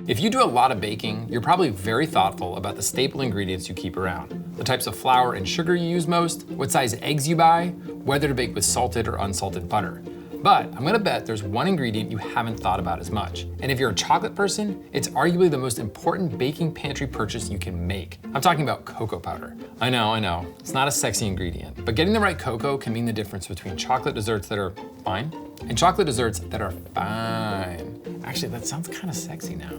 If you do a lot of baking, you're probably very thoughtful about the staple ingredients you keep around, the types of flour and sugar you use most, what size eggs you buy, whether to bake with salted or unsalted butter. But I'm gonna bet there's one ingredient you haven't thought about as much. And if you're a chocolate person, it's arguably the most important baking pantry purchase you can make. I'm talking about cocoa powder. I know, it's not a sexy ingredient, but getting the right cocoa can mean the difference between chocolate desserts that are fine and chocolate desserts that are fine. Actually, that sounds kind of sexy now.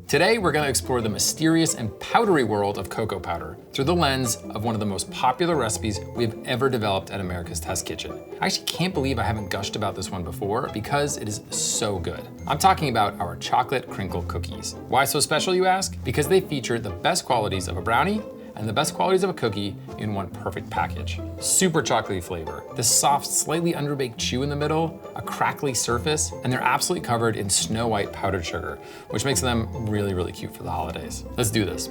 Today, we're gonna explore the mysterious and powdery world of cocoa powder through the lens of one of the most popular recipes we've ever developed at America's Test Kitchen. I actually can't believe I haven't gushed about this one before because it is so good. I'm talking about our chocolate crinkle cookies. Why so special, you ask? Because they feature the best qualities of a brownie and the best qualities of a cookie in one perfect package. Super chocolatey flavor, this soft, slightly underbaked chew in the middle, a crackly surface, and they're absolutely covered in snow white powdered sugar, which makes them really, really cute for the holidays. Let's do this.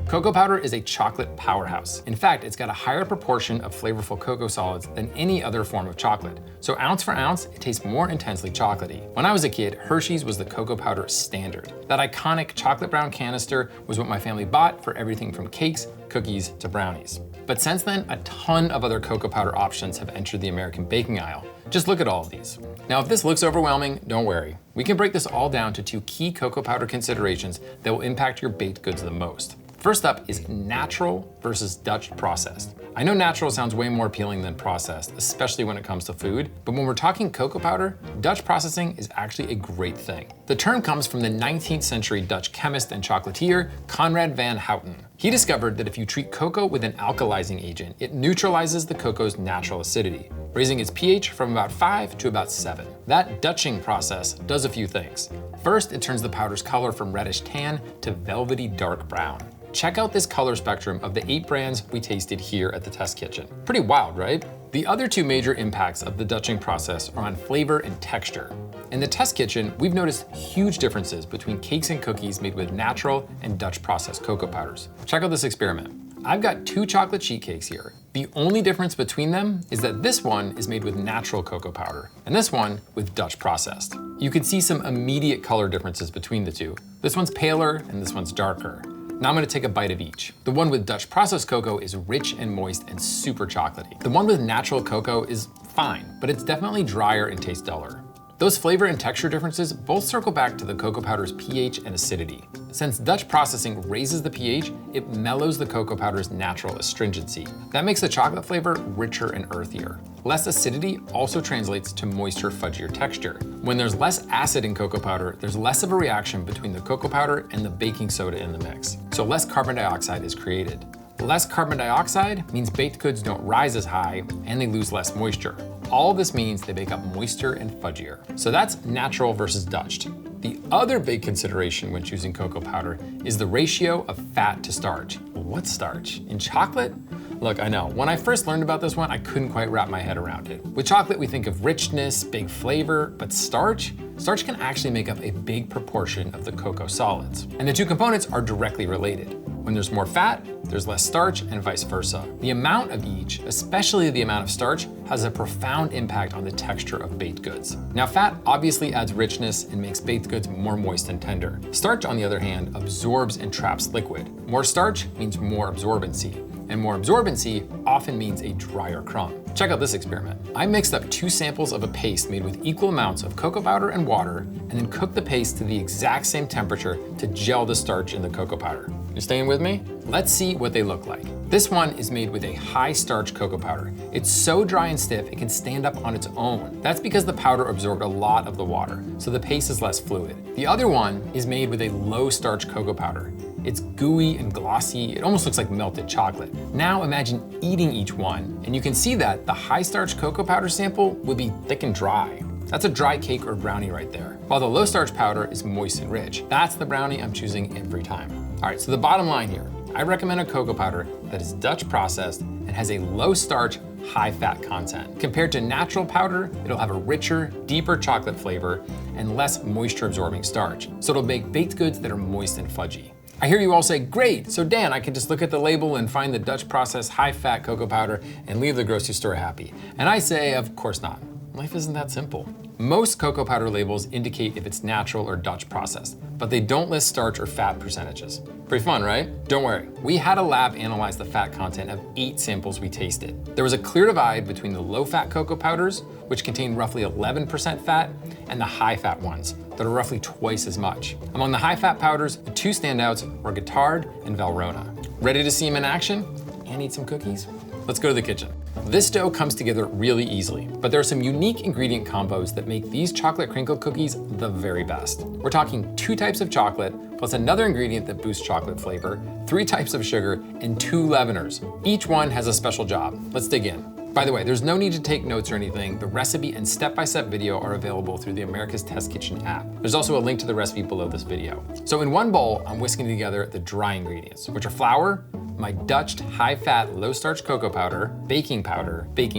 Cocoa powder is a chocolate powerhouse. In fact, it's got a higher proportion of flavorful cocoa solids than any other form of chocolate. So ounce for ounce, it tastes more intensely chocolatey. When I was a kid, Hershey's was the cocoa powder standard. That iconic chocolate brown canister was what my family bought for everything from cakes, cookies, to brownies. But since then, a ton of other cocoa powder options have entered the American baking aisle. Just look at all of these. Now, if this looks overwhelming, don't worry. We can break this all down to 2 key cocoa powder considerations that will impact your baked goods the most. First up is natural versus Dutch processed. I know natural sounds way more appealing than processed, especially when it comes to food, but when we're talking cocoa powder, Dutch processing is actually a great thing. The term comes from the 19th century Dutch chemist and chocolatier, Conrad van Houten. He discovered that if you treat cocoa with an alkalizing agent, it neutralizes the cocoa's natural acidity, raising its pH from about 5 to about 7. That Dutching process does a few things. First, it turns the powder's color from reddish tan to velvety dark brown. Check out this color spectrum of the 8 brands we tasted here at the Test Kitchen. Pretty wild, right? The other 2 major impacts of the Dutching process are on flavor and texture. In the Test Kitchen, we've noticed huge differences between cakes and cookies made with natural and Dutch processed cocoa powders. Check out this experiment. I've got 2 chocolate sheet cakes here. The only difference between them is that this one is made with natural cocoa powder, and this one with Dutch processed. You can see some immediate color differences between the 2. This one's paler and this one's darker. Now I'm gonna take a bite of each. The one with Dutch processed cocoa is rich and moist and super chocolatey. The one with natural cocoa is fine, but it's definitely drier and tastes duller. Those flavor and texture differences both circle back to the cocoa powder's pH and acidity. Since Dutch processing raises the pH, it mellows the cocoa powder's natural astringency. That makes the chocolate flavor richer and earthier. Less acidity also translates to moister, fudgier texture. When there's less acid in cocoa powder, there's less of a reaction between the cocoa powder and the baking soda in the mix. So less carbon dioxide is created. Less carbon dioxide means baked goods don't rise as high and they lose less moisture. All this means they bake up moister and fudgier. So that's natural versus Dutched. The other big consideration when choosing cocoa powder is the ratio of fat to starch. What's starch? In chocolate? Look, I know, when I first learned about this one, I couldn't quite wrap my head around it. With chocolate, we think of richness, big flavor, but starch can actually make up a big proportion of the cocoa solids. And the 2 components are directly related. When there's more fat, there's less starch, and vice versa. The amount of each, especially the amount of starch, has a profound impact on the texture of baked goods. Now, fat obviously adds richness and makes baked goods more moist and tender. Starch, on the other hand, absorbs and traps liquid. More starch means more absorbency, and more absorbency often means a drier crumb. Check out this experiment. I mixed up 2 samples of a paste made with equal amounts of cocoa powder and water, and then cooked the paste to the exact same temperature to gel the starch in the cocoa powder. You staying with me? Let's see what they look like. This one is made with a high starch cocoa powder. It's so dry and stiff, it can stand up on its own. That's because the powder absorbed a lot of the water, so the paste is less fluid. The other one is made with a low starch cocoa powder. It's gooey and glossy, it almost looks like melted chocolate. Now imagine eating each one, and you can see that the high starch cocoa powder sample would be thick and dry. That's a dry cake or brownie right there. While the low starch powder is moist and rich. That's the brownie I'm choosing every time. All right, so the bottom line here, I recommend a cocoa powder that is Dutch processed and has a low starch, high fat content. Compared to natural powder, it'll have a richer, deeper chocolate flavor and less moisture absorbing starch. So it'll make baked goods that are moist and fudgy. I hear you all say, great, so Dan, I can just look at the label and find the Dutch processed high fat cocoa powder and leave the grocery store happy. And I say, of course not. Life isn't that simple. Most cocoa powder labels indicate if it's natural or Dutch processed, but they don't list starch or fat percentages. Pretty fun, right? Don't worry, we had a lab analyze the fat content of 8 samples we tasted. There was a clear divide between the low-fat cocoa powders, which contain roughly 11% fat, and the high-fat ones, that are roughly twice as much. Among the high-fat powders, the 2 standouts were Guittard and Valrhona. Ready to see them in action and eat some cookies? Let's go to the kitchen. This dough comes together really easily, but there are some unique ingredient combos that make these chocolate crinkle cookies the very best. We're talking 2 types of chocolate, plus another ingredient that boosts chocolate flavor, 3 types of sugar, and 2 leaveners. Each one has a special job. Let's dig in. By the way, there's no need to take notes or anything. The recipe and step-by-step video are available through the America's Test Kitchen app. There's also a link to the recipe below this video. So in one bowl, I'm whisking together the dry ingredients, which are flour, my Dutch high-fat, low-starch cocoa powder, baking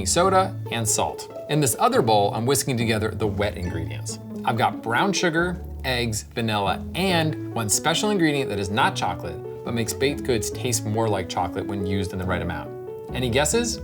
soda, and salt. In this other bowl, I'm whisking together the wet ingredients. I've got brown sugar, eggs, vanilla, and one special ingredient that is not chocolate, but makes baked goods taste more like chocolate when used in the right amount. Any guesses?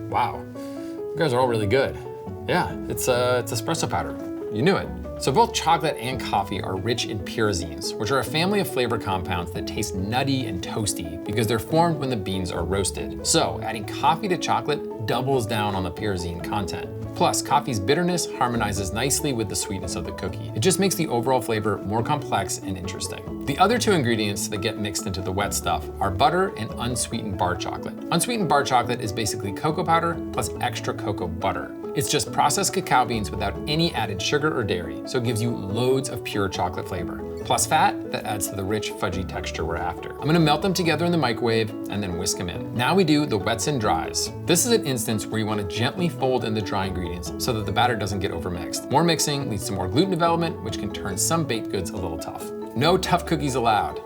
Wow, you guys are all really good. Yeah, it's espresso powder. You knew it. So both chocolate and coffee are rich in pyrazines, which are a family of flavor compounds that taste nutty and toasty because they're formed when the beans are roasted. So adding coffee to chocolate doubles down on the pyrazine content. Plus, coffee's bitterness harmonizes nicely with the sweetness of the cookie. It just makes the overall flavor more complex and interesting. The other 2 ingredients that get mixed into the wet stuff are butter and unsweetened bar chocolate. Unsweetened bar chocolate is basically cocoa powder plus extra cocoa butter. It's just processed cacao beans without any added sugar or dairy, so it gives you loads of pure chocolate flavor. Plus fat that adds to the rich, fudgy texture we're after. I'm gonna melt them together in the microwave and then whisk them in. Now we do the wets and dries. This is an instance where you wanna gently fold in the dry ingredients so that the batter doesn't get overmixed. More mixing leads to more gluten development, which can turn some baked goods a little tough. No tough cookies allowed.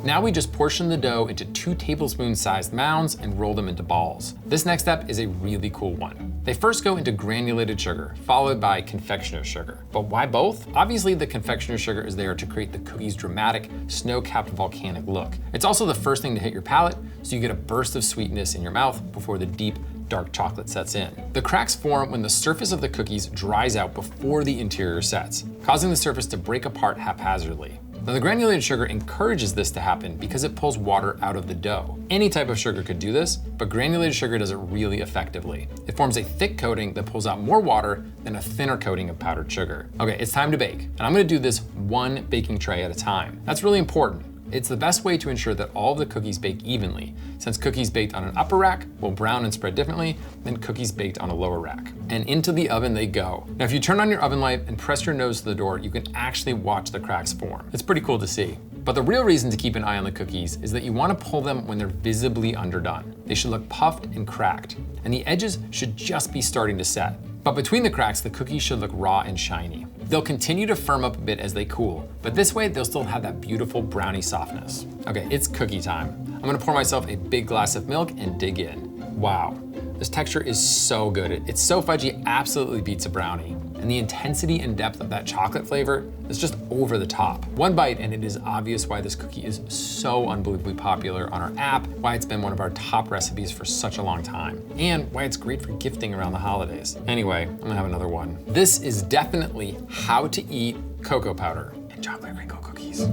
Now we just portion the dough into 2 tablespoon-sized mounds and roll them into balls. This next step is a really cool one. They first go into granulated sugar, followed by confectioner's sugar. But why both? Obviously, the confectioner's sugar is there to create the cookie's dramatic, snow-capped volcanic look. It's also the first thing to hit your palate, so you get a burst of sweetness in your mouth before the deep, dark chocolate sets in. The cracks form when the surface of the cookies dries out before the interior sets, causing the surface to break apart haphazardly. Now, the granulated sugar encourages this to happen because it pulls water out of the dough. Any type of sugar could do this, but granulated sugar does it really effectively. It forms a thick coating that pulls out more water than a thinner coating of powdered sugar. Okay, it's time to bake. And I'm gonna do this 1 baking tray at a time. That's really important. It's the best way to ensure that all of the cookies bake evenly, since cookies baked on an upper rack will brown and spread differently than cookies baked on a lower rack. And into the oven they go. Now, if you turn on your oven light and press your nose to the door, you can actually watch the cracks form. It's pretty cool to see. But the real reason to keep an eye on the cookies is that you want to pull them when they're visibly underdone. They should look puffed and cracked, and the edges should just be starting to set. But between the cracks, the cookies should look raw and shiny. They'll continue to firm up a bit as they cool, but this way they'll still have that beautiful brownie softness. Okay, it's cookie time. I'm gonna pour myself a big glass of milk and dig in. Wow, this texture is so good. It's so fudgy, it absolutely beats a brownie. And the intensity and depth of that chocolate flavor is just over the top. One bite and it is obvious why this cookie is so unbelievably popular on our app, why it's been one of our top recipes for such a long time, and why it's great for gifting around the holidays. Anyway, I'm gonna have another one. This is definitely how to eat cocoa powder and chocolate crinkle cookies.